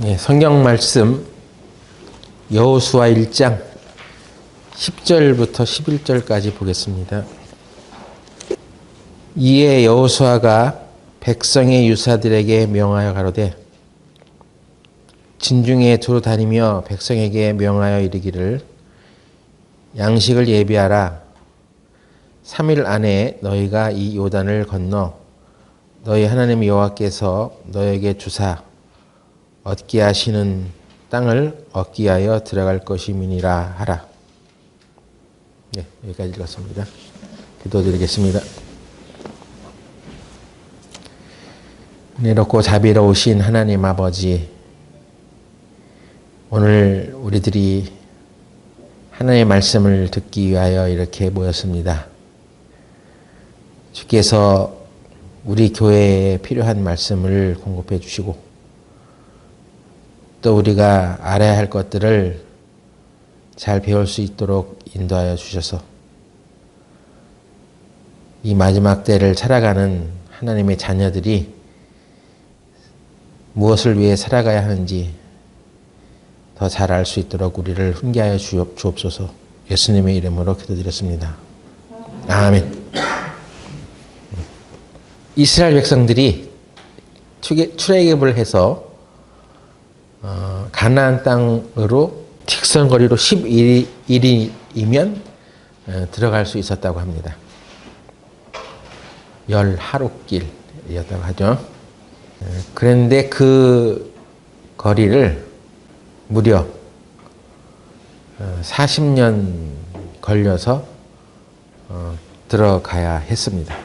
네, 성경 말씀 여호수아 1장 10절부터 11절까지 보겠습니다. 이에 여호수아가 백성의 유사들에게 명하여 가로되 진중에 두루 다니며 백성에게 명하여 이르기를 양식을 예비하라. 3일 안에 너희가 이 요단을 건너 너희 하나님 여호와께서 너에게 주사 얻게 하시는 땅을 얻기 위하여 들어갈 것임이니라 하라. 네, 여기까지 읽었습니다. 기도드리겠습니다. 은혜롭고 자비로우신 하나님 아버지, 오늘 우리들이 하나님의 말씀을 듣기 위하여 이렇게 모였습니다. 주께서 우리 교회에 필요한 말씀을 공급해 주시고 또 우리가 알아야 할 것들을 잘 배울 수 있도록 인도하여 주셔서 이 마지막 때를 살아가는 하나님의 자녀들이 무엇을 위해 살아가야 하는지 더 잘 알 수 있도록 우리를 훈계하여 주옵소서. 예수님의 이름으로 기도드렸습니다. 아멘. 이스라엘 백성들이 출애굽을 해서 가나안 땅으로 직선거리로 11일이면 들어갈 수 있었다고 합니다. 10하루길이었다고 하죠. 그런데 그 거리를 무려 40년 걸려서 들어가야 했습니다.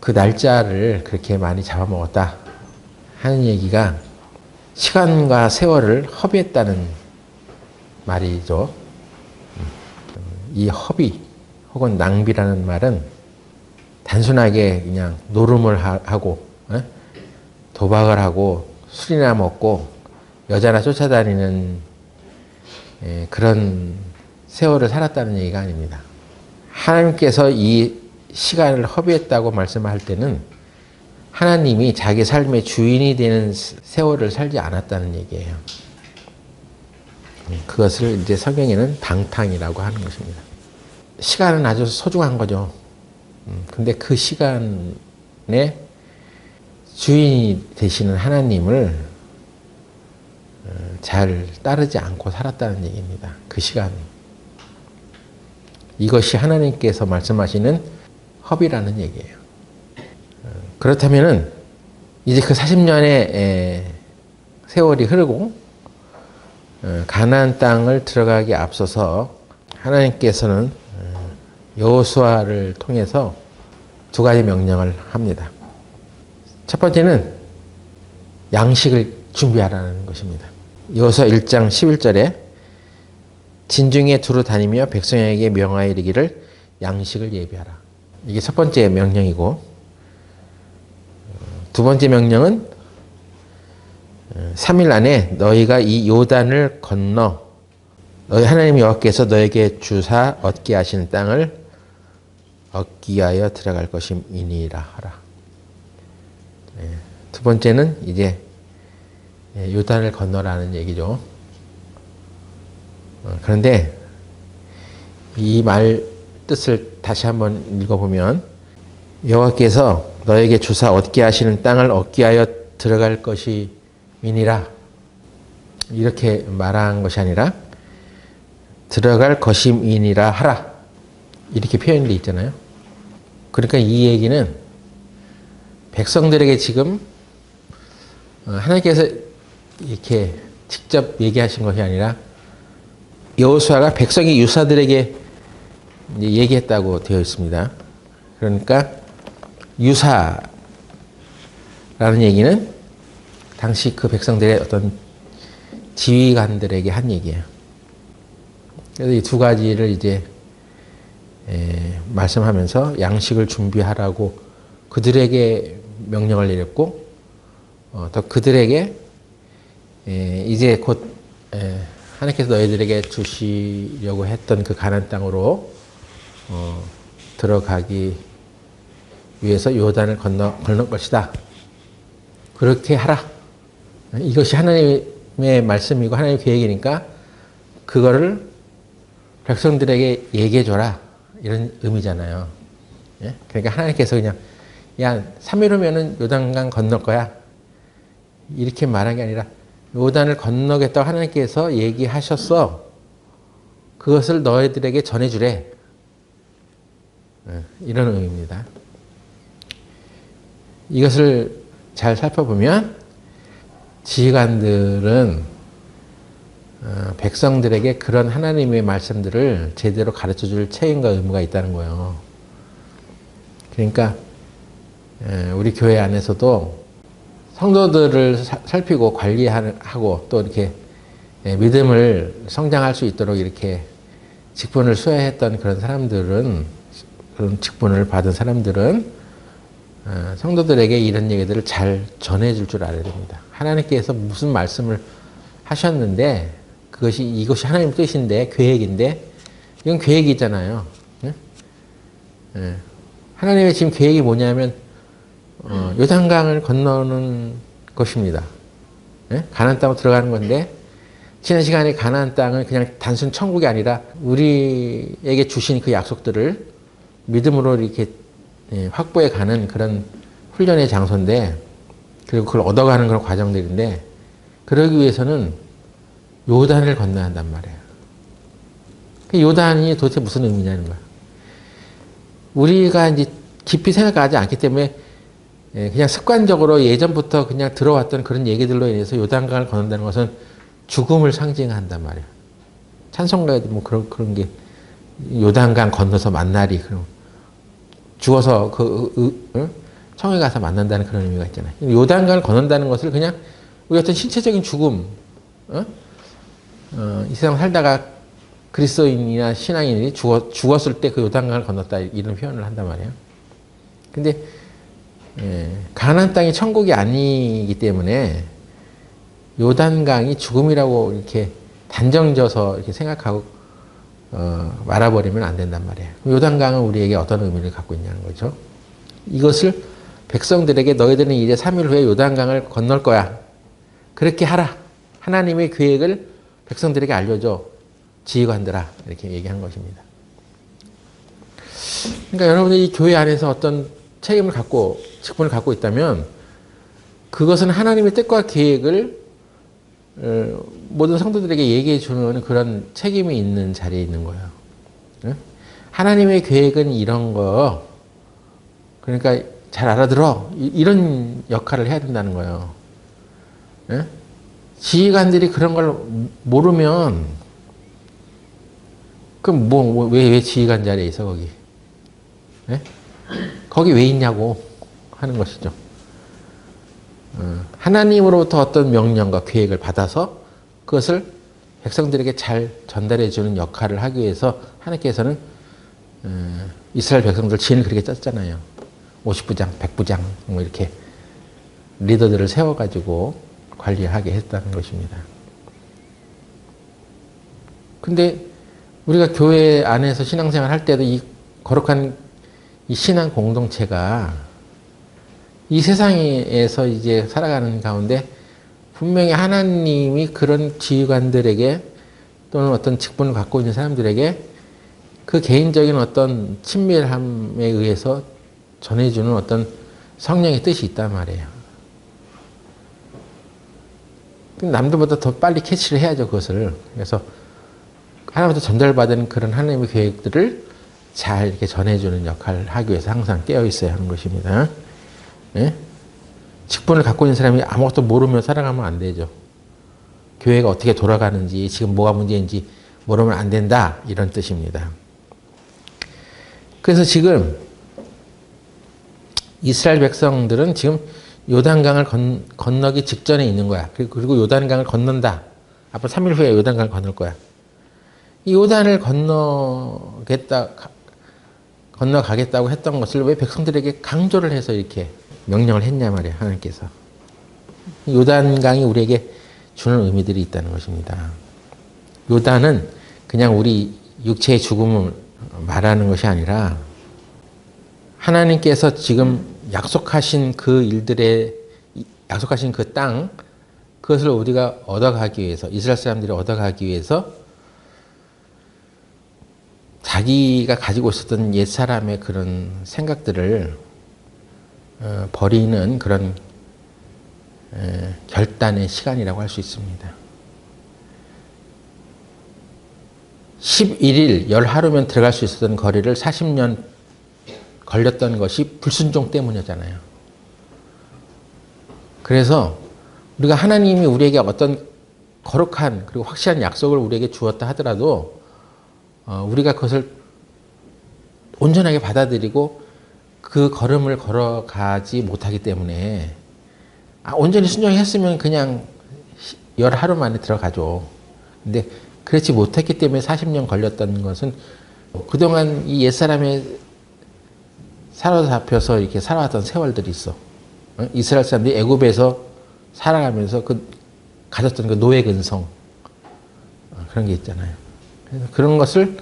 그 날짜를 그렇게 많이 잡아먹었다 하는 얘기가 시간과 세월을 허비했다는 말이죠. 이 허비 혹은 낭비라는 말은 단순하게 그냥 노름을 하고 도박을 하고 술이나 먹고 여자나 쫓아다니는 그런 세월을 살았다는 얘기가 아닙니다. 하나님께서 이 시간을 허비했다고 말씀할 때는 하나님이 자기 삶의 주인이 되는 세월을 살지 않았다는 얘기예요. 그것을 이제 성경에는 방탕이라고 하는 것입니다. 시간은 아주 소중한 거죠. 근데 그 시간에 주인이 되시는 하나님을 잘 따르지 않고 살았다는 얘기입니다. 그 시간. 이것이 하나님께서 말씀하시는 허비라는 얘기예요. 그렇다면은 이제 그 40년의 세월이 흐르고 가나안 땅을 들어가기 앞서서 하나님께서는 여호수아를 통해서 두 가지 명령을 합니다. 첫 번째는 양식을 준비하라는 것입니다. 여호수아 1장 11절에 진중에 두루 다니며 백성에게 명하여 이르기를 양식을 예비하라. 이게 첫 번째 명령이고, 두 번째 명령은 3일 안에 너희가 이 요단을 건너 너희 하나님 여호와께서 너에게 주사 얻게 하시는 땅을 얻기 위하여 들어갈 것임이니라 하라. 두 번째는 이제 요단을 건너라는 얘기죠. 그런데 이 말 뜻을 다시 한번 읽어보면 여호와께서 너에게 주사 얻게 하시는 땅을 얻기 위하여 들어갈 것임이니라, 이렇게 말한 것이 아니라 들어갈 것임이니라 하라, 이렇게 표현되어 있잖아요. 그러니까 이 얘기는 백성들에게 지금 하나님께서 이렇게 직접 얘기하신 것이 아니라 여호수아가 백성의 유사들에게 얘기했다고 되어 있습니다. 그러니까 유사라는 얘기는 당시 그 백성들의 어떤 지휘관들에게 한 얘기예요. 그래서 이 두 가지를 이제 말씀하면서 양식을 준비하라고 그들에게 명령을 내렸고, 또 그들에게 이제 곧 하나님께서 너희들에게 주시려고 했던 그 가나안 땅으로 들어가기 위해서 요단을 건널 것이다. 그렇게 하라. 이것이 하나님의 말씀이고 하나님의 계획이니까 그거를 백성들에게 얘기해줘라. 이런 의미잖아요. 예? 그러니까 하나님께서 그냥 야 3일 후면은 요단강 건널 거야. 이렇게 말한 게 아니라 요단을 건너겠다고 하나님께서 얘기하셨어. 그것을 너희들에게 전해주래. 이런 의미입니다. 이것을 잘 살펴보면 지휘관들은 백성들에게 그런 하나님의 말씀들을 제대로 가르쳐줄 책임과 의무가 있다는 거예요. 그러니까 우리 교회 안에서도 성도들을 살피고 관리하고 또 이렇게 믿음을 성장할 수 있도록 이렇게 직분을 수행했던 그런 사람들은, 그런 직분을 받은 사람들은 성도들에게 이런 얘기들을 잘 전해줄 줄 알아야 됩니다. 하나님께서 무슨 말씀을 하셨는데 이것이 하나님 뜻인데, 계획인데, 이건 계획이잖아요. 하나님의 지금 계획이 뭐냐면 요단강을 건너는 것입니다. 가나안 땅으로 들어가는 건데, 지난 시간에 가나안 땅은 그냥 단순 천국이 아니라 우리에게 주신 그 약속들을 믿음으로 이렇게 확보해 가는 그런 훈련의 장소인데, 그리고 그걸 얻어가는 그런 과정들인데, 그러기 위해서는 요단을 건너야 한단 말이에요. 요단이 도대체 무슨 의미냐는 거야. 우리가 이제 깊이 생각하지 않기 때문에 그냥 습관적으로 예전부터 그냥 들어왔던 그런 얘기들로 인해서 요단강을 건넌다는 것은 죽음을 상징한단 말이에요. 찬송가에도 뭐 그런 게 요단강 건너서 만나리, 그럼 죽어서 청에 가서 만난다는 그런 의미가 있잖아요. 요단강을 건넌다는 것을 그냥 우리 어떤 신체적인 죽음, 이 세상 살다가 그리스도인이나 신앙인이 죽었을 때 그 요단강을 건넜다, 이런 표현을 한단 말이에요. 근데 가나안 땅이 천국이 아니기 때문에 요단강이 죽음이라고 이렇게 단정져서 이렇게 생각하고 말아버리면 안 된단 말이에요. 요단강은 우리에게 어떤 의미를 갖고 있냐는 거죠. 이것을 백성들에게 너희들은 이제 3일 후에 요단강을 건널 거야. 그렇게 하라. 하나님의 계획을 백성들에게 알려줘. 지휘관들아. 이렇게 얘기한 것입니다. 그러니까 여러분들이 이 교회 안에서 어떤 책임을 갖고, 직분을 갖고 있다면 그것은 하나님의 뜻과 계획을 모든 성도들에게 얘기해 주는 그런 책임이 있는 자리에 있는 거예요. 하나님의 계획은 이런 거, 그러니까 잘 알아들어. 이런 역할을 해야 된다는 거예요. 지휘관들이 그런 걸 모르면, 그럼 왜 지휘관 자리에 있어, 거기? 거기 왜 있냐고 하는 것이죠. 하나님으로부터 어떤 명령과 계획을 받아서 그것을 백성들에게 잘 전달해 주는 역할을 하기 위해서 하나님께서는 이스라엘 백성들 진을 그렇게 짰잖아요. 50부장, 100부장 뭐 이렇게 리더들을 세워가지고 관리하게 했다는 것입니다. 근데 우리가 교회 안에서 신앙생활 할 때도 이 거룩한 이 신앙 공동체가 이 세상에서 이제 살아가는 가운데 분명히 하나님이 그런 지휘관들에게 또는 어떤 직분을 갖고 있는 사람들에게 그 개인적인 어떤 친밀함에 의해서 전해주는 어떤 성령의 뜻이 있단 말이에요. 남들보다 더 빨리 캐치를 해야죠, 그것을. 그래서 하나님부터 전달받은 그런 하나님의 계획들을 잘 이렇게 전해주는 역할을 하기 위해서 항상 깨어 있어야 하는 것입니다. 예? 직분을 갖고 있는 사람이 아무것도 모르며 살아가면 안 되죠. 교회가 어떻게 돌아가는지, 지금 뭐가 문제인지 모르면 안 된다, 이런 뜻입니다. 그래서 지금 이스라엘 백성들은 지금 요단강을 건너기 직전에 있는 거야. 그리고 요단강을 건넌다. 앞으로 3일 후에 요단강을 건널 거야. 이 요단을 건너가겠다고 했던 것을 왜 백성들에게 강조를 해서 이렇게 명령을 했냐 말이야, 하나님께서. 요단강이 우리에게 주는 의미들이 있다는 것입니다. 요단은 그냥 우리 육체의 죽음을 말하는 것이 아니라 하나님께서 지금 약속하신 그 일들의, 약속하신 그 땅, 그것을 우리가 얻어가기 위해서, 이스라엘 사람들이 얻어가기 위해서 자기가 가지고 있었던 옛사람의 그런 생각들을 버리는 그런 결단의 시간이라고 할 수 있습니다. 11일, 10하루면 들어갈 수 있었던 거리를 40년 걸렸던 것이 불순종 때문이잖아요. 그래서 우리가 하나님이 우리에게 어떤 거룩한 그리고 확실한 약속을 우리에게 주었다 하더라도 우리가 그것을 온전하게 받아들이고 그 걸음을 걸어가지 못하기 때문에 온전히 순종했으면 그냥 10하루 만에 들어가죠. 근데 그렇지 못했기 때문에 40년 걸렸던 것은 그동안 이 옛사람의 사로잡혀서 이렇게 살아왔던 세월들이 있어. 이스라엘 사람들이 애굽에서 살아가면서 가졌던 그 노예 근성 그런 게 있잖아요. 그래서 그런 것을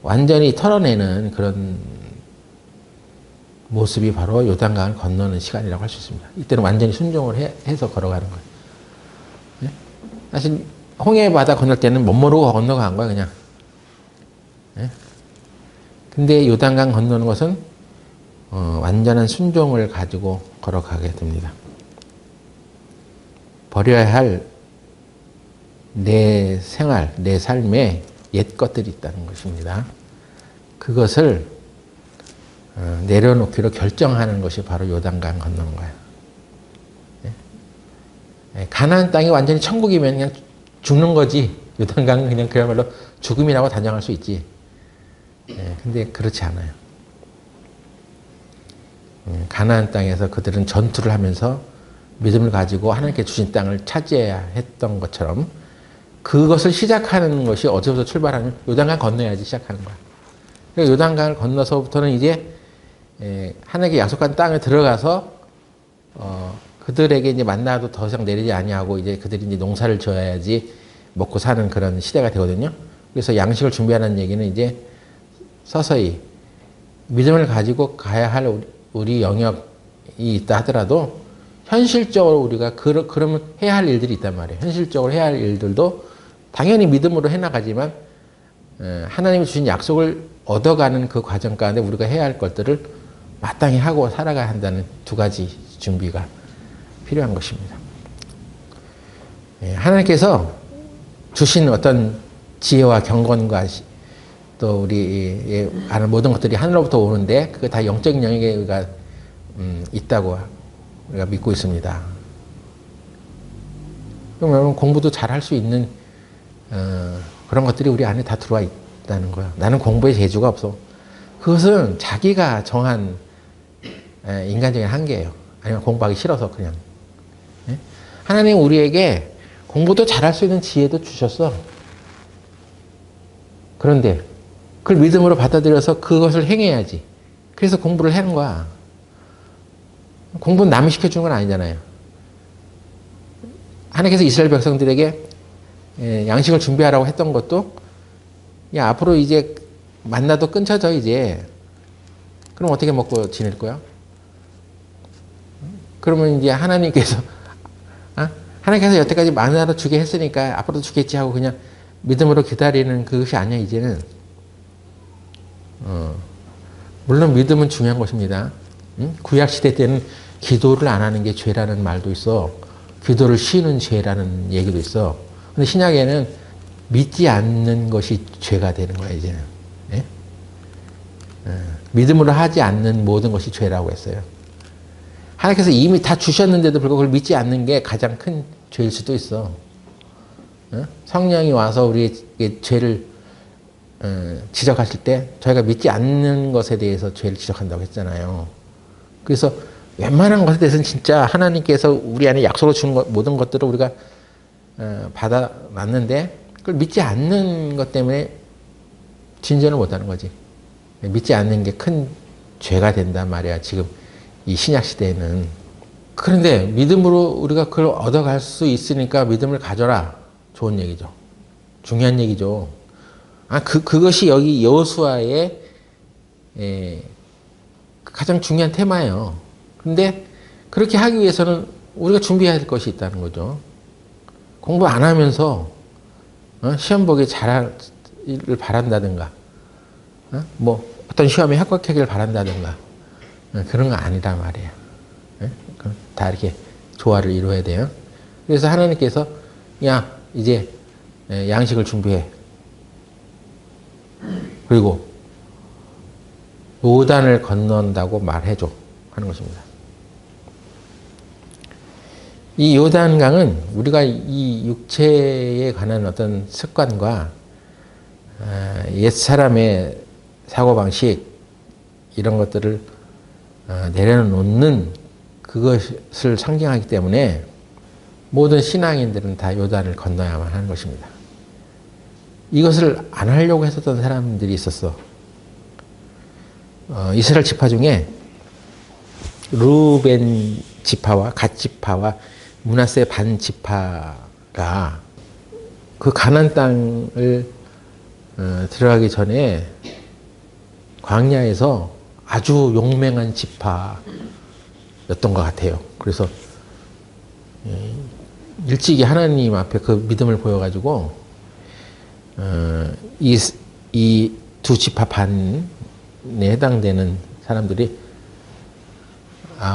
완전히 털어내는 그런 모습이 바로 요단강을 건너는 시간이라고 할 수 있습니다. 이때는 완전히 순종을 해서 걸어가는 거예요. 네? 사실 홍해 바다 건널 때는 못 모르고 건너간 거야 그냥. 네? 근데 요단강 건너는 것은 완전한 순종을 가지고 걸어가게 됩니다. 버려야 할 내 생활, 내 삶에 옛 것들이 있다는 것입니다. 그것을 내려놓기로 결정하는 것이 바로 요단강 건너는 거예요. 가나안 땅이 완전히 천국이면 그냥 죽는 거지. 요단강은 그냥 그야말로 죽음이라고 단정할 수 있지. 근데 그렇지 않아요. 가나안 땅에서 그들은 전투를 하면서 믿음을 가지고 하나님께 주신 땅을 차지해야 했던 것처럼 그것을 시작하는 것이 어디서부터 출발하면 요단강 건너야지 시작하는 거야. 그러니까 요단강을 건너서부터는 이제 하나님께 약속한 땅에 들어가서 그들에게 이제 만나도 더 이상 내리지 아니하고 이제 그들이 이제 농사를 지어야지 먹고 사는 그런 시대가 되거든요. 그래서 양식을 준비하는 얘기는 이제 서서히 믿음을 가지고 가야 할 우리 영역이 있다 하더라도 현실적으로 우리가 그러면 해야 할 일들이 있단 말이에요. 현실적으로 해야 할 일들도 당연히 믿음으로 해나가지만 하나님이 주신 약속을 얻어가는 그 과정 가운데 우리가 해야 할 것들을 마땅히 하고 살아가야 한다는 두 가지 준비가 필요한 것입니다. 하나님께서 주신 어떤 지혜와 경건과 또 우리 아는 모든 것들이 하늘로부터 오는데 그게 다 영적인 영역에 우리가 있다고 우리가 믿고 있습니다. 그럼 여러분 공부도 잘 할 수 있는 그런 것들이 우리 안에 다 들어와 있다는 거야. 나는 공부에 재주가 없어. 그것은 자기가 정한 인간적인 한계예요. 아니면 공부하기 싫어서 그냥. 하나님 우리에게 공부도 잘할 수 있는 지혜도 주셨어. 그런데 그걸 믿음으로 받아들여서 그것을 행해야지. 그래서 공부를 하는 거야. 공부는 남이 시켜주는 건 아니잖아요. 하나님께서 이스라엘 백성들에게 양식을 준비하라고 했던 것도 야 앞으로 이제 만나도 끊쳐져 이제. 그럼 어떻게 먹고 지낼 거야? 그러면 이제 하나님께서 하나님께서 여태까지 만나로 주게 했으니까 앞으로도 주겠지 하고 그냥 믿음으로 기다리는 그것이 아니야 이제는. 물론 믿음은 중요한 것입니다. 구약 시대 때는 기도를 안 하는 게 죄라는 말도 있어. 기도를 쉬는 죄라는 얘기도 있어. 근데 신약에는 믿지 않는 것이 죄가 되는 거야 이제는. 예? 믿음으로 하지 않는 모든 것이 죄라고 했어요. 하나님께서 이미 다 주셨는데도 불구하고 그걸 믿지 않는 게 가장 큰 죄일 수도 있어. 성령이 와서 우리의 죄를 지적하실 때 저희가 믿지 않는 것에 대해서 죄를 지적한다고 했잖아요. 그래서 웬만한 것에 대해서는 진짜 하나님께서 우리 안에 약속을 주는 모든 것들을 우리가 받아놨는데 그걸 믿지 않는 것 때문에 진전을 못하는 거지. 믿지 않는 게 큰 죄가 된단 말이야 지금 이 신약 시대에는. 그런데 믿음으로 우리가 그걸 얻어갈 수 있으니까 믿음을 가져라. 좋은 얘기죠. 중요한 얘기죠. 그것이 여기 여호수아의 가장 중요한 테마예요. 근데 그렇게 하기 위해서는 우리가 준비해야 할 것이 있다는 거죠. 공부 안 하면서 시험 보기 잘하기를 바란다든가, 뭐 어떤 시험에 합격하기를 바란다든가, 그런 거 아니란 말이에요. 그럼 다 이렇게 조화를 이루어야 돼요. 그래서 하나님께서 야 이제 양식을 준비해. 그리고 요단을 건넌다고 말해줘 하는 것입니다. 이 요단강은 우리가 이 육체에 관한 어떤 습관과 옛사람의 사고방식 이런 것들을 내려놓는 그것을 상징하기 때문에 모든 신앙인들은 다 요단을 건너야만 하는 것입니다. 이것을 안 하려고 했었던 사람들이 있었어. 이스라엘 지파 중에 르우벤 지파와 갓 지파와 므낫세 반 지파가 그 가나안 땅을 들어가기 전에 광야에서 아주 용맹한 지파였던 것 같아요. 그래서 일찍이 하나님 앞에 그 믿음을 보여가지고 이 두 지파 반에 해당되는 사람들이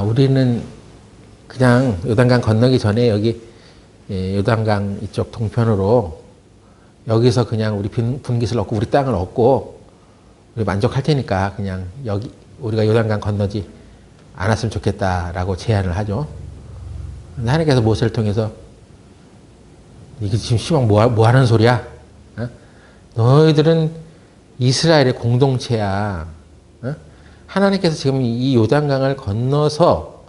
우리는 그냥 요단강 건너기 전에 여기 요단강 이쪽 동편으로 여기서 그냥 우리 분깃을 얻고 우리 땅을 얻고 우리 만족할 테니까 그냥 여기 우리가 요단강 건너지 않았으면 좋겠다라고 제안을 하죠. 하나님께서 모세를 통해서 이게 지금 시방 뭐 하는 소리야? 너희들은 이스라엘의 공동체야. 하나님께서 지금 이 요단강을 건너서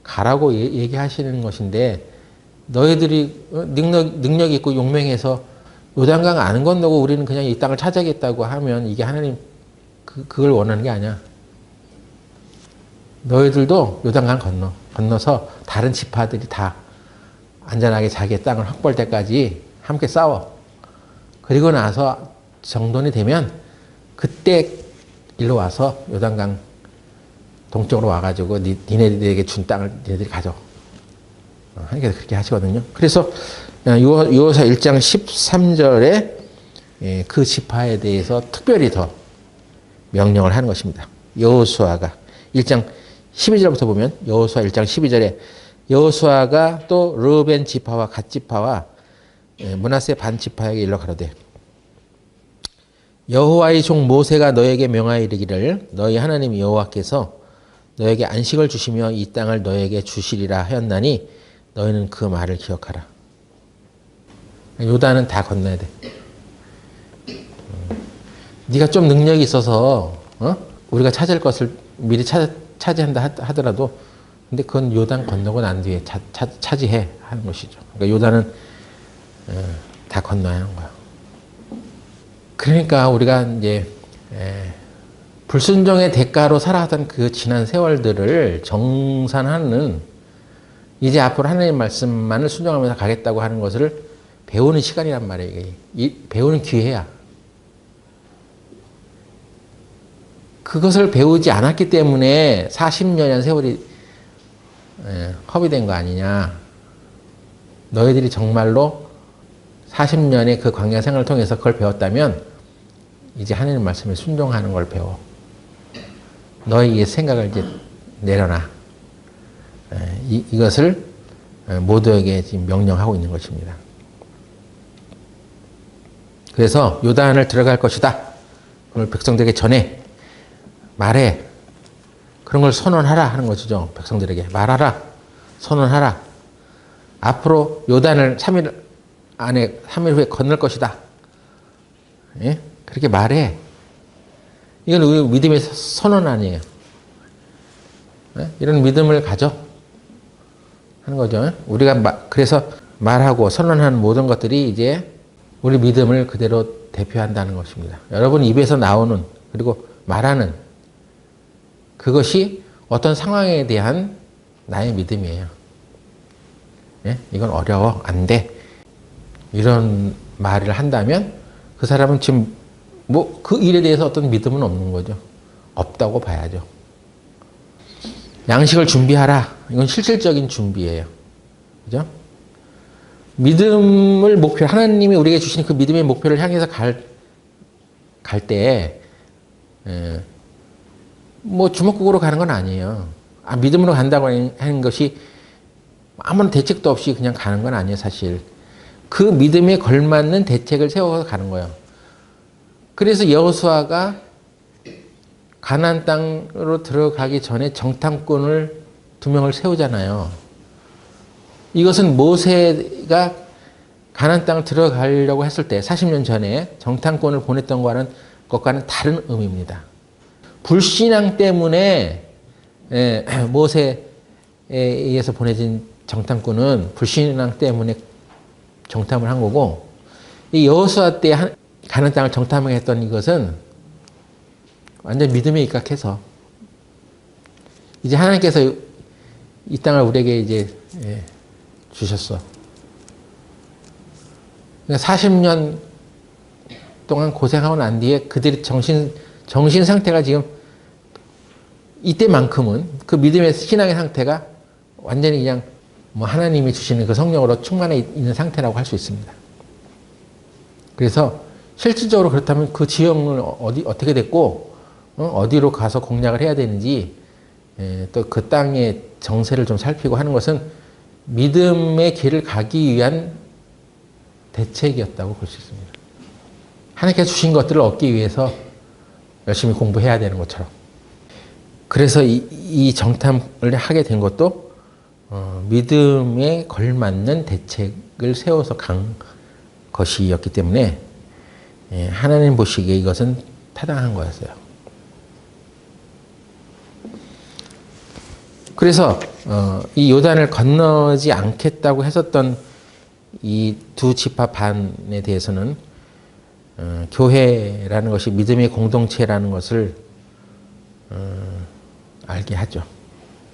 가라고 얘기하시는 것인데 너희들이 능력 있고 용맹해서 요단강 안 건너고 우리는 그냥 이 땅을 차지하겠다고 하면 이게 하나님 그걸 원하는 게 아니야. 너희들도 요단강 건너서 다른 지파들이 다 안전하게 자기의 땅을 확보할 때까지 함께 싸워. 그리고 나서 정돈이 되면 그때 일로 와서 요단강 동쪽으로 와가지고 니네들에게 준 땅을 니네들이 가져. 하나님께서 그렇게 하시거든요. 그래서 여호수아 1장 13절에 그 지파에 대해서 특별히 더 명령을 하는 것입니다. 여호수아가 1장 12절부터 보면 여호수아 1장 12절에 여호수아가 또 르우벤 지파와 갓 지파와 므낫세 반 지파에게 일러 가로되 여호와의 종 모세가 너에게 명하여 이르기를 너희 하나님 여호와께서 너에게 안식을 주시며 이 땅을 너에게 주시리라 하였나니 너희는 그 말을 기억하라. 요단은 다 건너야 돼. 네가 좀 능력이 있어서 우리가 찾을 것을 미리 차지한다 하더라도 근데 그건 요단 건너고 난 뒤에 차지해 하는 것이죠. 그러니까 요단은 다 건너야 하는 거야. 그러니까 우리가 이제 불순종의 대가로 살아왔던 그 지난 세월들을 정산하는 이제 앞으로 하나님 말씀만을 순종하면서 가겠다고 하는 것을 배우는 시간이란 말이에요. 배우는 기회야. 그것을 배우지 않았기 때문에 40년이라는 세월이 허비된 거 아니냐. 너희들이 정말로 40년의 그 광야 생활을 통해서 그걸 배웠다면 이제 하나님 말씀에 순종하는 걸 배워. 너희의 생각을 이제 내려놔. 이것을 모두에게 지금 명령하고 있는 것입니다. 그래서 요단을 들어갈 것이다. 그걸 백성들에게 전해. 말해. 그런 걸 선언하라 하는 것이죠. 백성들에게. 말하라. 선언하라. 앞으로 요단을 3일 후에 건널 것이다. 예? 그렇게 말해. 이건 우리 믿음의 선언 아니에요. 예? 이런 믿음을 가져. 하는 거죠. 우리가 그래서 말하고 선언하는 모든 것들이 이제 우리 믿음을 그대로 대표한다는 것입니다. 여러분 입에서 나오는 그리고 말하는 그것이 어떤 상황에 대한 나의 믿음이에요. 예? 이건 어려워. 안 돼. 이런 말을 한다면 그 사람은 지금 그 일에 대해서 어떤 믿음은 없는 거죠. 없다고 봐야죠. 양식을 준비하라. 이건 실질적인 준비예요. 그죠? 믿음을 목표, 하나님이 우리에게 주신 그 믿음의 목표를 향해서 갈 때, 뭐 주먹구구로 가는 건 아니에요. 믿음으로 간다고 하는 것이 아무런 대책도 없이 그냥 가는 건 아니에요, 사실. 그 믿음에 걸맞는 대책을 세워서 가는 거예요. 그래서 여호수아가 가나안 땅으로 들어가기 전에 정탐꾼을 2명을 세우잖아요. 이것은 모세가 가나안 땅을 들어가려고 했을 때 40년 전에 정탐꾼을 보냈던 것과는 다른 의미입니다. 불신앙 때문에 모세에 의해서 보내진 정탐꾼은 불신앙 때문에 정탐을 한 거고, 이 여호수아 때 가나안 땅을 정탐했던 이것은 완전 믿음에 입각해서 이제 하나님께서 이 땅을 우리에게 이제 주셨어. 40년 동안 고생하고 난 뒤에 그들의 정신 상태가 지금 이때만큼은 그 믿음의 신앙의 상태가 완전히 그냥 뭐 하나님이 주시는 그 성령으로 충만해 있는 상태라고 할 수 있습니다. 그래서 실질적으로 그렇다면 그 지형을 어떻게 됐고, 어디로 가서 공략을 해야 되는지, 또 그 땅의 정세를 좀 살피고 하는 것은 믿음의 길을 가기 위한 대책이었다고 볼 수 있습니다. 하나님께서 주신 것들을 얻기 위해서 열심히 공부해야 되는 것처럼. 그래서 이 정탐을 하게 된 것도 믿음에 걸맞는 대책을 세워서 간 것이었기 때문에 하나님 보시기에 이것은 타당한 거였어요. 그래서 이 요단을 건너지 않겠다고 했었던 이 2지파 반에 대해서는 교회라는 것이 믿음의 공동체라는 것을 알게 하죠.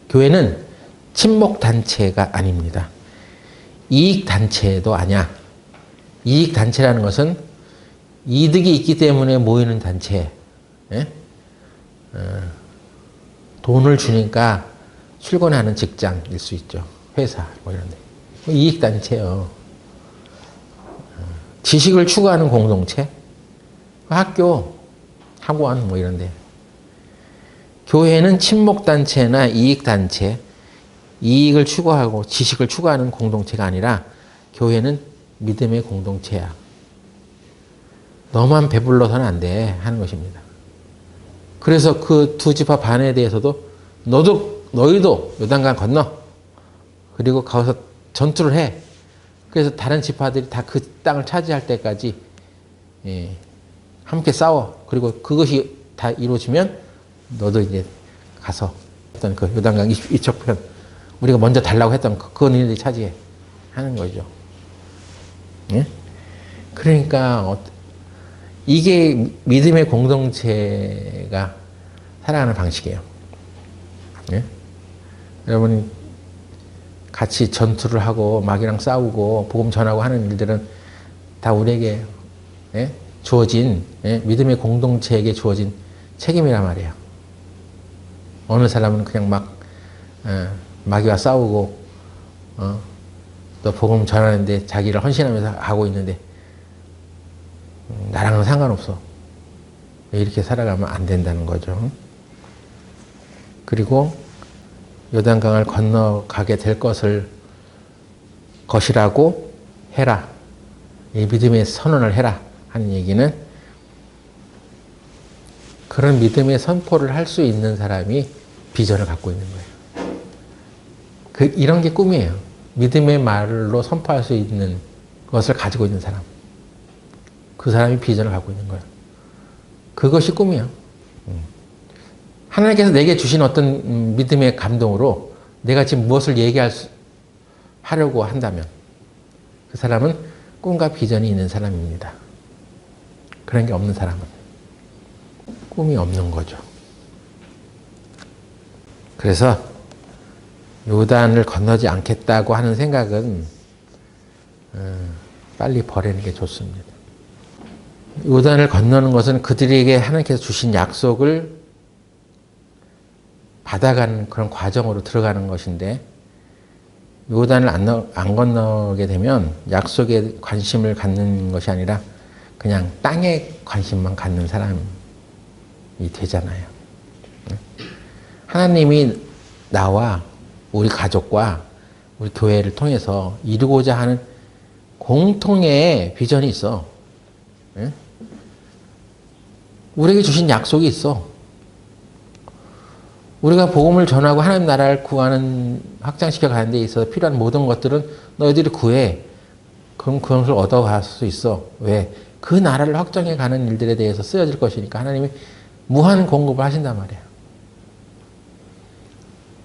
교회는 친목단체가 아닙니다. 이익단체도 아니야. 이익단체라는 것은 이득이 있기 때문에 모이는 단체. 돈을 주니까 출근하는 직장일 수 있죠. 회사 뭐 이런 데. 이익단체요. 지식을 추구하는 공동체. 학교, 학원 뭐 이런 데. 교회는 친목단체나 이익단체, 이익을 추구하고 지식을 추구하는 공동체가 아니라 교회는 믿음의 공동체야. 너만 배불러서는 안 돼 하는 것입니다. 그래서 그 2지파 반에 대해서도 너희도 요단강 건너. 그리고 거기서 전투를 해. 그래서 다른 지파들이 다 그 땅을 차지할 때까지 함께 싸워. 그리고 그것이 다 이루어지면 너도 이제 가서 어떤 그 요단강 이쪽편 우리가 먼저 달라고 했던 그거 너희들이 차지해 하는 거죠. 예? 그러니까 이게 믿음의 공동체가 살아가는 방식이에요. 예? 여러분이 같이 전투를 하고 마귀랑 싸우고 복음 전하고 하는 일들은 다 우리에게 주어진 믿음의 공동체에게 주어진 책임이란 말이에요. 어느 사람은 그냥 마귀와 싸우고 또 복음 전하는데 자기를 헌신하면서 하고 있는데 나랑은 상관없어. 이렇게 살아가면 안 된다는 거죠. 그리고 요단강을 건너가게 될 것이라고 해라. 이 믿음의 선언을 해라 하는 얘기는 그런 믿음의 선포를 할 수 있는 사람이 비전을 갖고 있는 거예요. 이런 게 꿈이에요. 믿음의 말로 선포할 수 있는 것을 가지고 있는 사람. 그 사람이 비전을 갖고 있는 거예요. 그것이 꿈이에요. 하나님께서 내게 주신 어떤 믿음의 감동으로 내가 지금 무엇을 하려고 한다면 그 사람은 꿈과 비전이 있는 사람입니다. 그런 게 없는 사람은 꿈이 없는 거죠. 그래서 요단을 건너지 않겠다고 하는 생각은 빨리 버리는 게 좋습니다. 요단을 건너는 것은 그들에게 하나님께서 주신 약속을 받아가는 그런 과정으로 들어가는 것인데 요단을 안 건너게 되면 약속에 관심을 갖는 것이 아니라 그냥 땅에 관심만 갖는 사람이 되잖아요. 하나님이 나와 우리 가족과 우리 교회를 통해서 이루고자 하는 공통의 비전이 있어. 우리에게 주신 약속이 있어. 우리가 복음을 전하고 하나님 나라를 구하는, 확장시켜 가는 데 있어서 필요한 모든 것들은 너희들이 구해. 그럼 그것을 얻어갈 수 있어. 왜? 그 나라를 확장해 가는 일들에 대해서 쓰여질 것이니까 하나님이 무한 공급을 하신단 말이야.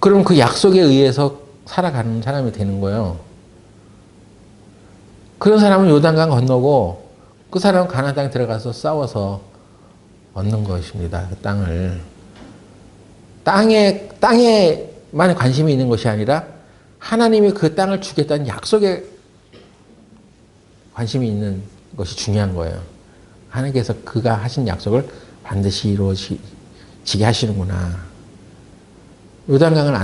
그럼 그 약속에 의해서 살아가는 사람이 되는 거예요. 그런 사람은 요단강 건너고 그 사람은 가나안 땅에 들어가서 싸워서 얻는 것입니다. 그 땅을. 땅에만 관심이 있는 것이 아니라 하나님이 그 땅을 주겠다는 약속에 관심이 있는 것이 중요한 거예요. 하나님께서 그가 하신 약속을 반드시 이루어지게 하시는구나. 요단강을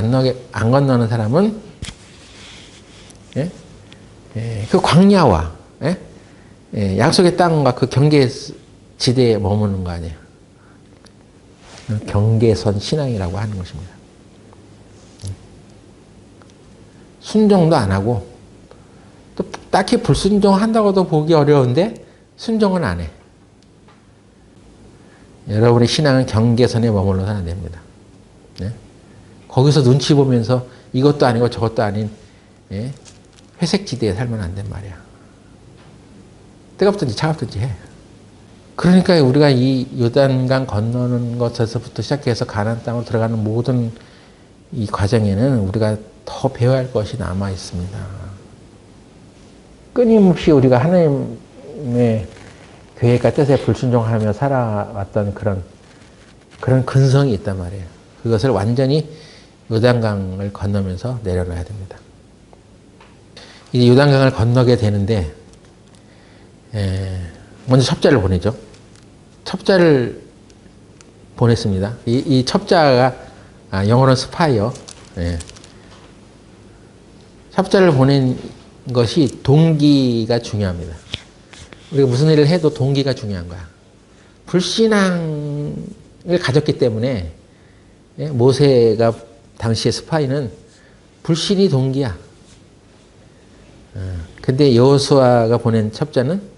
안 건너는 사람은 그 광야와 약속의 땅과 그 경계 지대에 머무는 거 아니에요. 경계선 신앙이라고 하는 것입니다. 순종도 안 하고 또 딱히 불순종한다고도 보기 어려운데 순종은 안 해. 여러분의 신앙은 경계선에 머물러서 안 됩니다. 거기서 눈치 보면서 이것도 아니고 저것도 아닌 회색 지대에 살면 안 된 말이야. 뜨겁든지 차갑든지 해. 그러니까 우리가 이 요단강 건너는 것에서부터 시작해서 가나안 땅으로 들어가는 모든 이 과정에는 우리가 더 배워야 할 것이 남아 있습니다. 끊임없이 우리가 하나님의 계획과 뜻에 불순종하며 살아왔던 그런 근성이 있단 말이에요. 그것을 완전히 요단강을 건너면서 내려놔야 됩니다. 이제 요단강을 건너게 되는데 먼저 첩자를 보내죠. 첩자를 보냈습니다. 이 첩자가 영어로는 스파이어. 첩자를 보낸 것이 동기가 중요합니다. 우리가 무슨 일을 해도 동기가 중요한 거야. 불신앙을 가졌기 때문에 모세가 당시의 스파이는 불신이 동기야. 근데 여호수아가 보낸 첩자는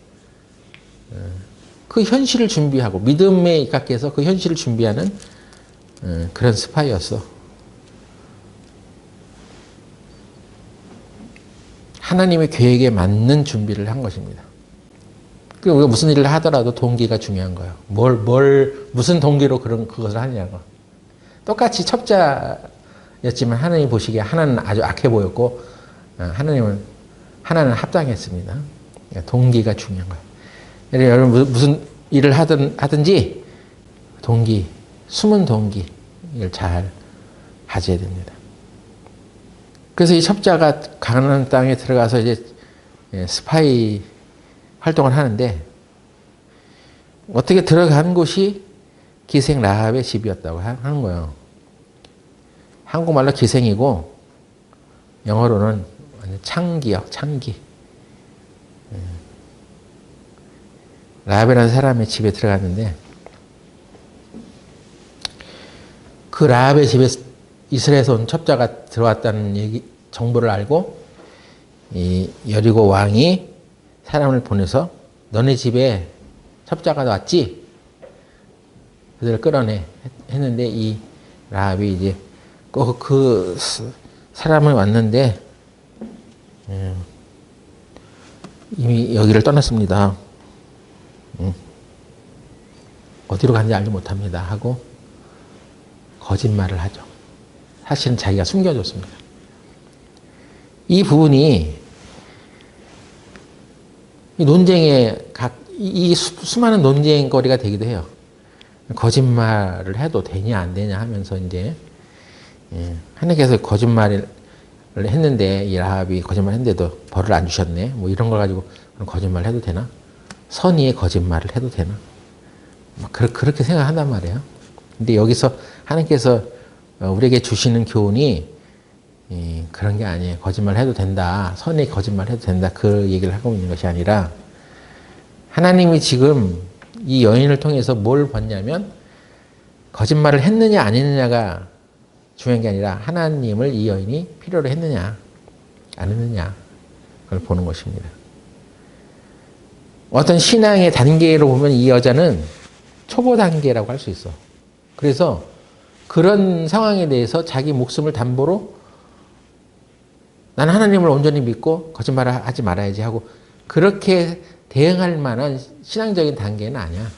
그 현실을 준비하고 믿음에 입각해서 그 현실을 준비하는 그런 스파이였어. 하나님의 계획에 맞는 준비를 한 것입니다. 우리가 무슨 일을 하더라도 동기가 중요한 거예요. 무슨 동기로 그것을 하느냐고. 똑같이 첩자였지만 하나님 보시기에 하나는 아주 악해 보였고 하나는 합당했습니다. 동기가 중요한 거예요. 여러분 무슨 일을 하든지 동기, 숨은 동기를 잘 가져야 됩니다. 그래서 이 첩자가 가나안 땅에 들어가서 이제 스파이 활동을 하는데 어떻게 들어간 곳이 기생 라합의 집이었다고 하는 거예요. 한국말로 기생이고 영어로는 창기요, 창기. 라합이라는 사람의 집에 들어갔는데 그 라합의 집에 이스라엘에서 온 첩자가 들어왔다는 정보를 알고 이 여리고 왕이 사람을 보내서 너네 집에 첩자가 왔지? 그들을 끌어내 했는데 이 라합이 이제 꼭 그 사람이 왔는데 이미 여기를 떠났습니다. 어디로 갔는지 알지 못합니다 하고 거짓말을 하죠. 사실은 자기가 숨겨줬습니다. 이 부분이 이 논쟁의 이 수많은 논쟁거리가 되기도 해요. 거짓말을 해도 되냐 안 되냐 하면서 이제 하나님께서 거짓말을 했는데 이 라합이 거짓말했는데도 벌을 안 주셨네. 뭐 이런 걸 가지고 거짓말을 해도 되나? 선의의 거짓말을 해도 되나? 그렇게 생각한단 말이에요. 근데 여기서 하나님께서 우리에게 주시는 교훈이 그런 게 아니에요. 거짓말 해도 된다. 선에 거짓말 해도 된다. 그 얘기를 하고 있는 것이 아니라 하나님이 지금 이 여인을 통해서 뭘 봤냐면 거짓말을 했느냐 안 했느냐가 중요한 게 아니라 하나님을 이 여인이 필요로 했느냐 안 했느냐 그걸 보는 것입니다. 어떤 신앙의 단계로 보면 이 여자는 초보 단계라고 할 수 있어. 그래서 그런 상황에 대해서 자기 목숨을 담보로 나는 하나님을 온전히 믿고 거짓말을 하지 말아야지 하고 그렇게 대응할 만한 신앙적인 단계는 아니야.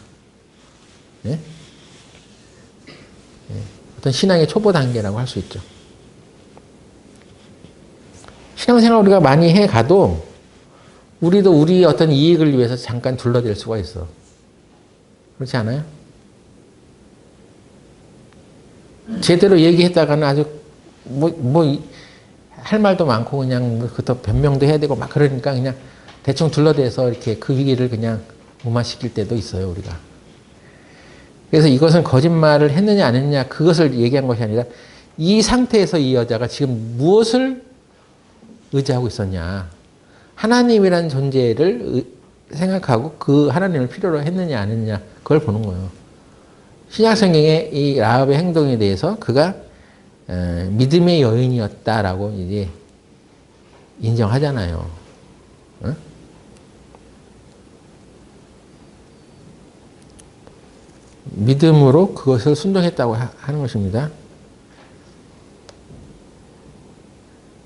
네? 네. 어떤 신앙의 초보 단계라고 할 수 있죠. 신앙생활 우리가 많이 해가도 우리도 우리 어떤 이익을 위해서 잠깐 둘러댈 수가 있어. 그렇지 않아요? 제대로 얘기했다가는 아주 할 말도 많고 그냥 그것도 변명도 해야 되고 막 그러니까 그냥 대충 둘러대서 이렇게 그 위기를 그냥 무마시킬 때도 있어요, 우리가. 그래서 이것은 거짓말을 했느냐 안 했느냐 그것을 얘기한 것이 아니라 이 상태에서 이 여자가 지금 무엇을 의지하고 있었냐. 하나님이라는 존재를 생각하고 그 하나님을 필요로 했느냐 안 했느냐 그걸 보는 거예요. 신약성경의 이 라합의 행동에 대해서 그가 믿음의 여인이었다라고 이제 인정하잖아요. 어? 믿음으로 그것을 순종했다고 하는 것입니다.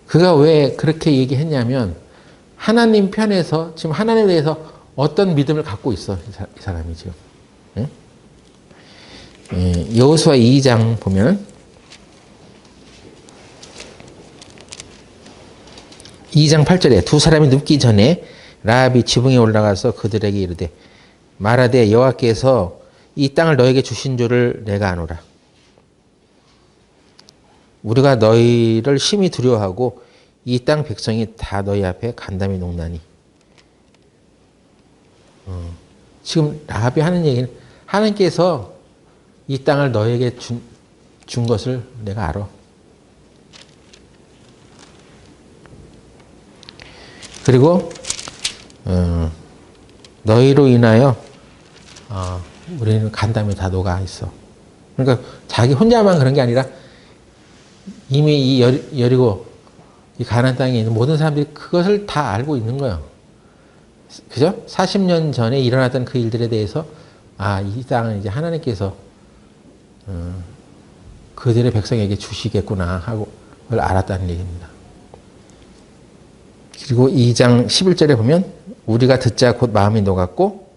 그가 왜 그렇게 얘기했냐면 하나님 편에서 지금 하나님에 대해서 어떤 믿음을 갖고 있어 이 사람이 지금. 예? 여호수아 2장 보면 2장 8절에 두 사람이 눕기 전에 라합이 지붕에 올라가서 그들에게 이르되 말하되 여호와께서 이 땅을 너에게 주신 줄을 내가 아노라. 우리가 너희를 심히 두려워하고 이 땅 백성이 다 너희 앞에 간담이 녹나니. 지금 라합이 하는 얘기는 하나님께서 이 땅을 너에게 준 것을 내가 알아. 그리고 너희로 인하여 우리는 간담이 다 녹아 있어. 그러니까 자기 혼자만 그런 게 아니라 이미 이 여리고 이 가나안 땅에 있는 모든 사람들이 그것을 다 알고 있는 거예요. 그죠? 40년 전에 일어났던 그 일들에 대해서 이 땅은 이제 하나님께서 그들의 백성에게 주시겠구나 하고 그걸 알았다는 얘기입니다. 그리고 2장 11절에 보면 우리가 듣자 곧 마음이 녹았고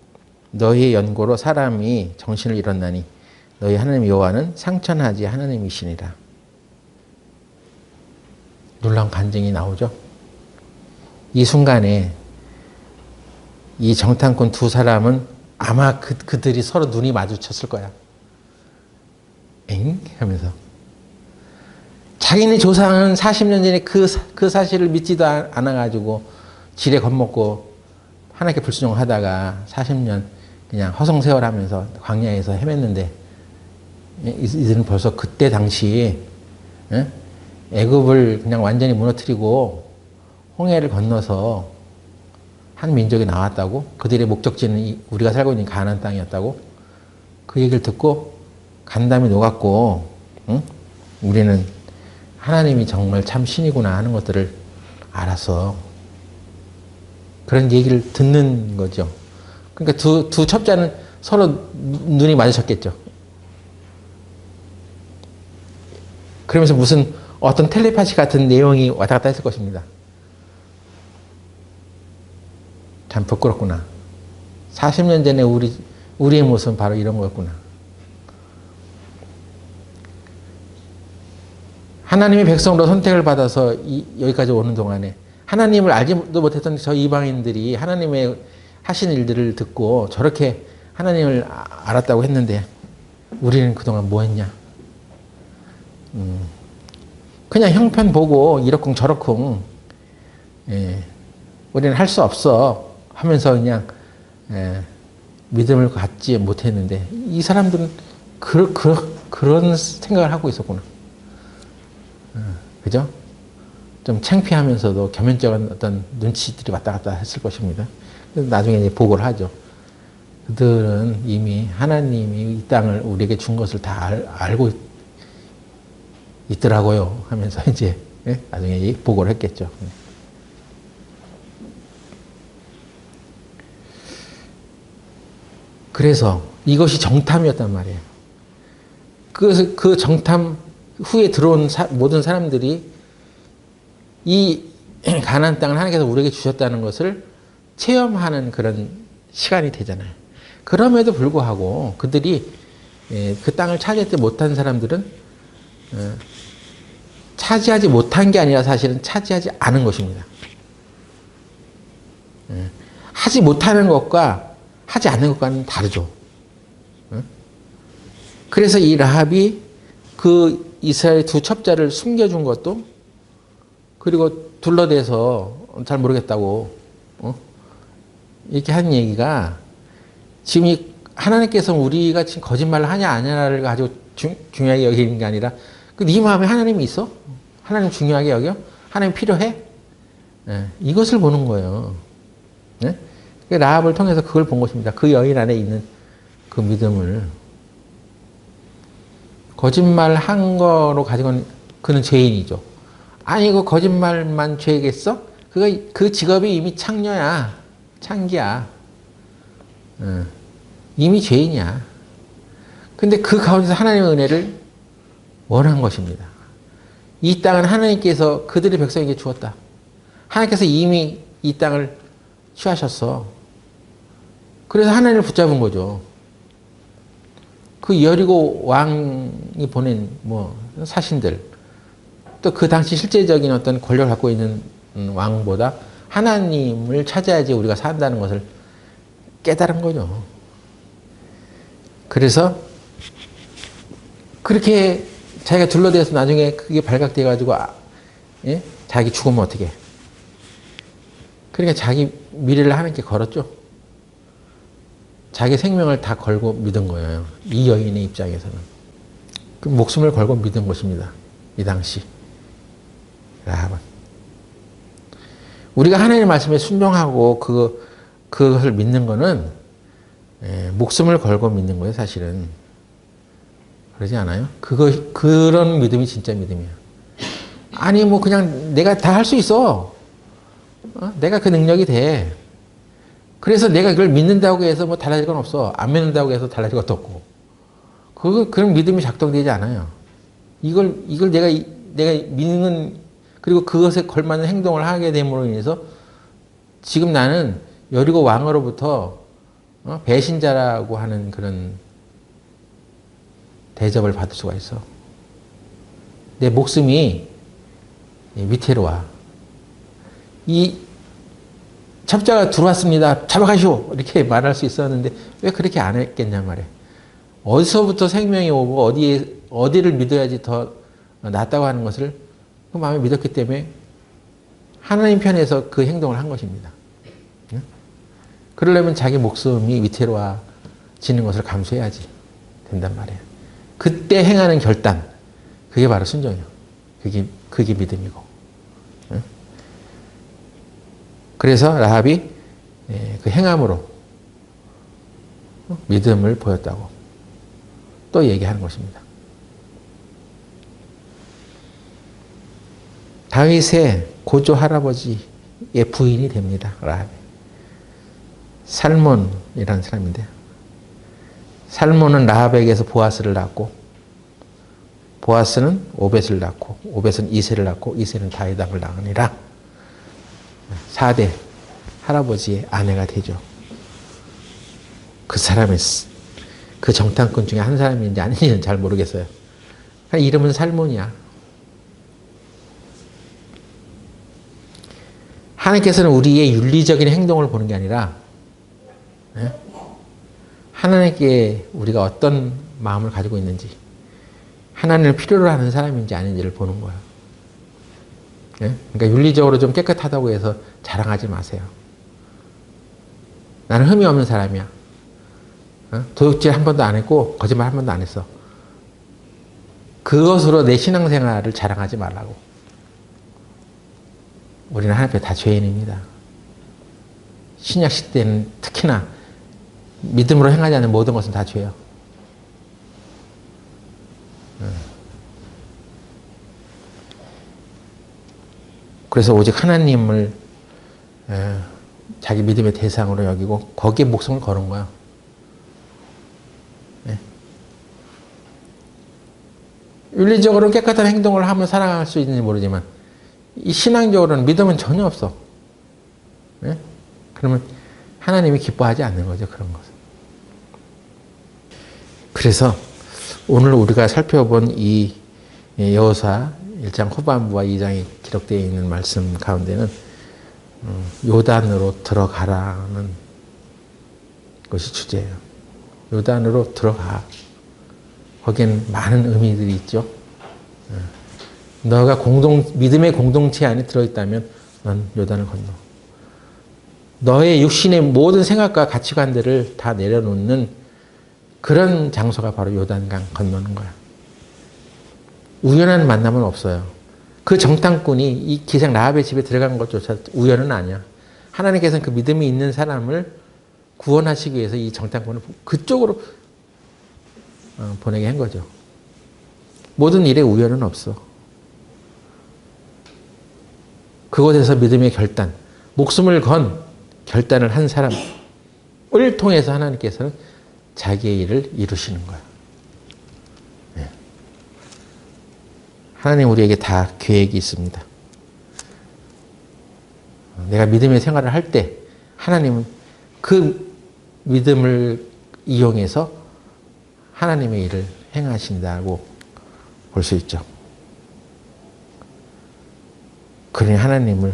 너희의 연고로 사람이 정신을 잃었나니 너희 하나님 여호와는 상천하지 하나님이시니라. 놀라운 간증이 나오죠. 이 순간에 이 정탐꾼 두 사람은 아마 그들이 서로 눈이 마주쳤을 거야. 엥? 하면서. 자기네 조상은 40년 전에 그 사실을 믿지도 않아가지고 지레 겁먹고 하나님께 불순종하다가 40년 그냥 허송세월하면서 광야에서 헤맸는데 이들은 벌써 그때 당시 애굽을 그냥 완전히 무너뜨리고 홍해를 건너서 한 민족이 나왔다고 그들의 목적지는 우리가 살고 있는 가나안 땅이었다고 그 얘기를 듣고 간담이 녹았고 우리는 하나님이 정말 참 신이구나 하는 것들을 알아서 그런 얘기를 듣는 거죠. 그러니까 두 첩자는 서로 눈이 마주쳤겠죠. 그러면서 무슨 어떤 텔레파시 같은 내용이 왔다 갔다 했을 것입니다. 참 부끄럽구나. 40년 전에 우리의 모습은 바로 이런 거였구나. 하나님의 백성으로 선택을 받아서 여기까지 오는 동안에 하나님을 알지도 못했던 저 이방인들이 하나님의 하신 일들을 듣고 저렇게 하나님을 알았다고 했는데 우리는 그동안 뭐 했냐? 그냥 형편 보고 이러쿵 저러쿵 우리는 할 수 없어 하면서 그냥 믿음을 갖지 못했는데 이 사람들은 그런 생각을 하고 있었구나. 그죠? 좀 창피하면서도 겸연쩍은 어떤 눈치들이 왔다 갔다 했을 것입니다. 그래서 나중에 이제 보고를 하죠. 그들은 이미 하나님이 이 땅을 우리에게 준 것을 다 알고 있더라고요 하면서 이제 나중에 보고를 했겠죠. 그래서 이것이 정탐이었단 말이에요. 그 정탐 후에 들어온 모든 사람들이 이 가나안 땅을 하나님께서 우리에게 주셨다는 것을 체험하는 그런 시간이 되잖아요. 그럼에도 불구하고 그들이 그 땅을 차지하지 못한 사람들은 차지하지 못한 게 아니라 사실은 차지하지 않은 것입니다. 하지 못하는 것과 하지 않는 것과는 다르죠. 그래서 이 라합이 그 이스라엘 두 첩자를 숨겨준 것도, 그리고 둘러대서 잘 모르겠다고 이렇게 한 얘기가, 지금 이 하나님께서 우리가 지금 거짓말을 하냐 안 하냐를 가지고 중요하게 여기는 게 아니라, 네 마음에 하나님이 있어? 하나님 중요하게 여겨? 하나님 필요해? 이것을 보는 거예요. 라합을 통해서 그걸 본 것입니다. 그 여인 안에 있는 그 믿음을. 거짓말 한 거로 가지고는 그는 죄인이죠. 아니, 그 거짓말만 죄겠어? 그 직업이 이미 창녀야. 창기야. 이미 죄인이야. 근데 그 가운데서 하나님의 은혜를 원한 것입니다. 이 땅은 하나님께서 그들의 백성에게 주었다. 하나님께서 이미 이 땅을 취하셨어. 그래서 하나님을 붙잡은 거죠. 그 여리고 왕이 보낸 사신들, 또 그 당시 실제적인 어떤 권력을 갖고 있는 왕보다 하나님을 찾아야지 우리가 산다는 것을 깨달은 거죠. 그래서 그렇게 자기가 둘러대서 나중에 그게 발각돼 가지고 자기 죽으면 어떻게? 그러니까 자기 미래를 하나님께 걸었죠. 자기 생명을 다 걸고 믿은 거예요. 이 여인의 입장에서는. 그 목숨을 걸고 믿은 것입니다. 이 당시. 라합은. 우리가 하나님의 말씀에 순종하고 그것을 믿는 거는 목숨을 걸고 믿는 거예요, 사실은. 그러지 않아요? 그런 믿음이 진짜 믿음이야. 아니, 그냥 내가 다 할 수 있어. 내가 그 능력이 돼. 그래서 내가 이걸 믿는다고 해서 달라질 건 없어. 안 믿는다고 해서 달라질 것도 없고. 그런 믿음이 작동되지 않아요. 이걸 내가 믿는, 그리고 그것에 걸맞는 행동을 하게 됨으로 인해서 지금 나는 여리고 왕으로부터 배신자라고 하는 그런 대접을 받을 수가 있어. 내 목숨이 위태로워. 이 첩자가 들어왔습니다. 잡아가시오. 이렇게 말할 수 있었는데 왜 그렇게 안 했겠냔 말이에요. 어디서부터 생명이 오고 어디를 믿어야지 더 낫다고 하는 것을 그 마음에 믿었기 때문에 하나님 편에서 그 행동을 한 것입니다. 그러려면 자기 목숨이 위태로워지는 것을 감수해야지 된단 말이에요. 그때 행하는 결단, 그게 바로 순종이에요. 그게 믿음이고. 그래서 라합이 그 행함으로 믿음을 보였다고 또 얘기하는 것입니다. 다윗의 고조 할아버지의 부인이 됩니다. 라합이. 살몬이라는 사람인데, 살몬은 라합에게서 보아스를 낳고, 보아스는 오벳을 낳고, 오벳은 이새를 낳고, 이새는 다윗을 낳으니라. 4대 할아버지의 아내가 되죠. 그 사람의, 그 정탐꾼 중에 한 사람인지 아닌지는 잘 모르겠어요. 이름은 살몬이야. 하나님께서는 우리의 윤리적인 행동을 보는 게 아니라 하나님께 우리가 어떤 마음을 가지고 있는지, 하나님을 필요로 하는 사람인지 아닌지를 보는 거예요. 그러니까 윤리적으로 좀 깨끗하다고 해서 자랑하지 마세요. 나는 흠이 없는 사람이야. 도둑질 한 번도 안 했고 거짓말 한 번도 안 했어. 그것으로 내 신앙생활을 자랑하지 말라고. 우리는 하나님 앞에 다 죄인입니다. 신약 시대는 특히나 믿음으로 행하지 않는 모든 것은 다 죄요. 그래서 오직 하나님을 자기 믿음의 대상으로 여기고 거기에 목숨을 거는 거야. 윤리적으로는 깨끗한 행동을 하면 살아갈 수 있는지 모르지만 이 신앙적으로는 믿음은 전혀 없어. 그러면 하나님이 기뻐하지 않는 거죠. 그런 것은. 그래서 오늘 우리가 살펴본 이 여호수아 1장 후반부와 2장에 기록되어 있는 말씀 가운데는 요단으로 들어가라는 것이 주제예요. 요단으로 들어가. 거기에는 많은 의미들이 있죠. 너가 믿음의 공동체 안에 들어있다면 넌 요단을 건너. 너의 육신의 모든 생각과 가치관들을 다 내려놓는 그런 장소가 바로 요단강 건너는 거야. 우연한 만남은 없어요. 그 정탐꾼이 이 기생 라합의 집에 들어간 것조차 우연은 아니야. 하나님께서는 그 믿음이 있는 사람을 구원하시기 위해서 이 정탐꾼을 그쪽으로 보내게 한 거죠. 모든 일에 우연은 없어. 그곳에서 믿음의 결단, 목숨을 건 결단을 한 사람을 통해서 하나님께서는 자기의 일을 이루시는 거야. 네. 하나님 우리에게 다 계획이 있습니다. 내가 믿음의 생활을 할 때 하나님은 그 믿음을 이용해서 하나님의 일을 행하신다고 볼 수 있죠. 그러니 하나님을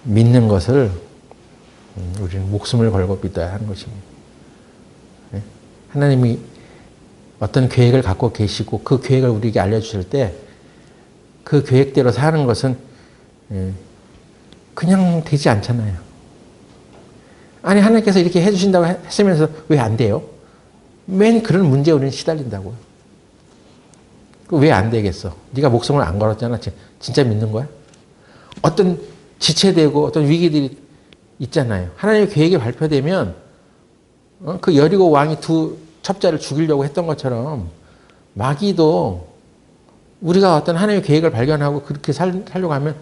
믿는 것을 우리는 목숨을 걸고 믿어야 하는 것입니다. 하나님이 어떤 계획을 갖고 계시고 그 계획을 우리에게 알려주실 때 그 계획대로 사는 것은 그냥 되지 않잖아요. 아니 하나님께서 이렇게 해주신다고 했으면서 왜 안 돼요? 맨 그런 문제에 우리는 시달린다고요. 왜 안 되겠어? 네가 목숨을 안 걸었잖아. 진짜 믿는 거야? 어떤 지체되고 어떤 위기들이 있잖아요. 하나님의 계획이 발표되면 그 여리고 왕이 두 첩자를 죽이려고 했던 것처럼 마귀도 우리가 어떤 하나님의 계획을 발견하고 그렇게 살려고 하면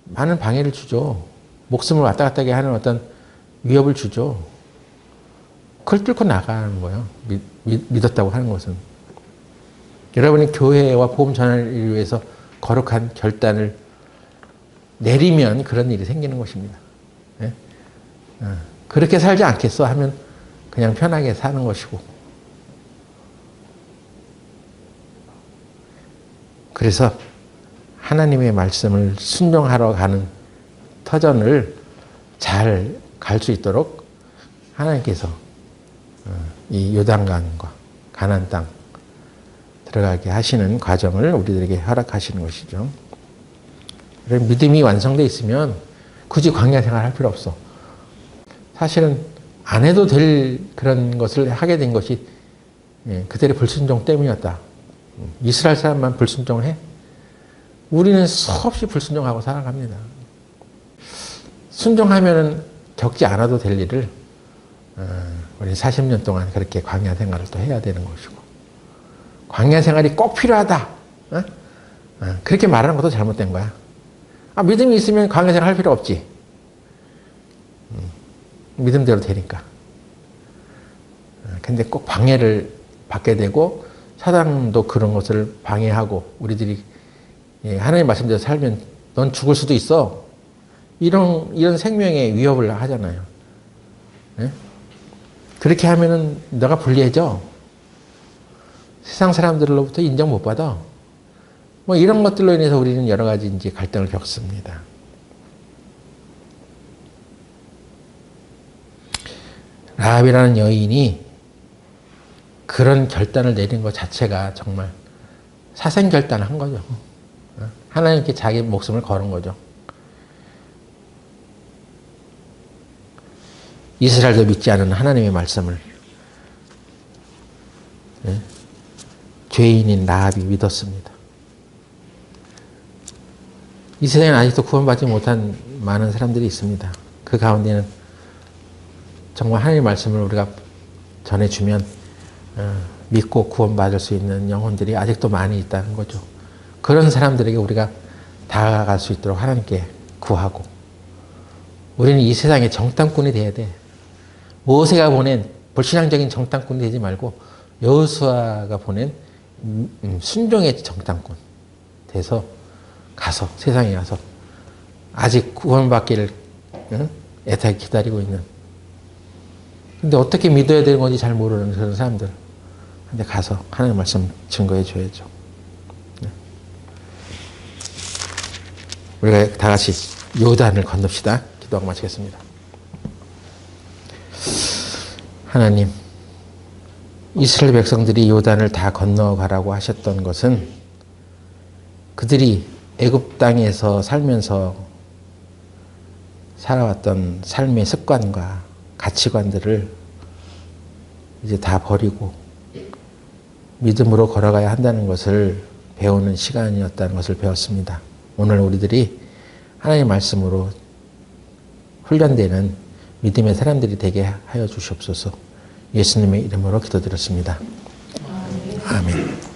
많은 방해를 주죠. 목숨을 왔다 갔다 하게 하는 어떤 위협을 주죠. 그걸 뚫고 나가는 거예요. 믿었다고 하는 것은. 여러분이 교회와 복음 전환을 위해서 거룩한 결단을 내리면 그런 일이 생기는 것입니다. 그렇게 살지 않겠어 하면 그냥 편하게 사는 것이고. 그래서 하나님의 말씀을 순종하러 가는 터전을 잘 갈 수 있도록 하나님께서 이 요단강과 가나안 땅 들어가게 하시는 과정을 우리들에게 허락하시는 것이죠. 믿음이 완성되어 있으면 굳이 광야 생활할 필요 없어. 사실은 안 해도 될 그런 것을 하게 된 것이 그들의 불순종 때문이었다. 이스라엘 사람만 불순종을 해? 우리는 수없이 불순종하고 살아갑니다. 순종하면은 겪지 않아도 될 일을 우리 40년 동안 그렇게 광야 생활을 또 해야 되는 것이고, 광야 생활이 꼭 필요하다. 그렇게 말하는 것도 잘못된 거야. 믿음이 있으면 광야 생활 할 필요 없지. 믿음대로 되니까. 근데 꼭 방해를 받게 되고 사단도 그런 것을 방해하고 우리들이 하나님 말씀대로 살면 넌 죽을 수도 있어. 이런 생명의 위협을 하잖아요. 그렇게 하면은 너가 불리해져. 세상 사람들로부터 인정 못 받아. 뭐 이런 것들로 인해서 우리는 여러 가지 이제 갈등을 겪습니다. 라합이라는 여인이 그런 결단을 내린 것 자체가 정말 사생결단을 한 거죠. 하나님께 자기 목숨을 거는 거죠. 이스라엘도 믿지 않은 하나님의 말씀을 죄인인 라합이 믿었습니다. 이 세상에 아직도 구원받지 못한 많은 사람들이 있습니다. 그 가운데는 정말 하나님의 말씀을 우리가 전해주면 믿고 구원받을 수 있는 영혼들이 아직도 많이 있다는 거죠. 그런 사람들에게 우리가 다가갈 수 있도록 하나님께 구하고, 우리는 이 세상의 정탐꾼이 돼야 돼. 모세가 보낸 불신앙적인 정탐꾼이 되지 말고 여호수아가 보낸 순종의 정탐꾼 돼서 가서 세상에 가서 아직 구원받기를 애타게 기다리고 있는, 근데 어떻게 믿어야 되는 건지 잘 모르는 그런 사람들 한테 가서 하나님의 말씀 증거해 줘야죠. 우리가 다 같이 요단을 건넙시다. 기도하고 마치겠습니다. 하나님, 이스라엘 백성들이 요단을 다 건너가라고 하셨던 것은 그들이 애굽 땅에서 살면서 살아왔던 삶의 습관과 가치관들을 이제 다 버리고 믿음으로 걸어가야 한다는 것을 배우는 시간이었다는 것을 배웠습니다. 오늘 우리들이 하나님의 말씀으로 훈련되는 믿음의 사람들이 되게 하여 주시옵소서. 예수님의 이름으로 기도드렸습니다. 아멘.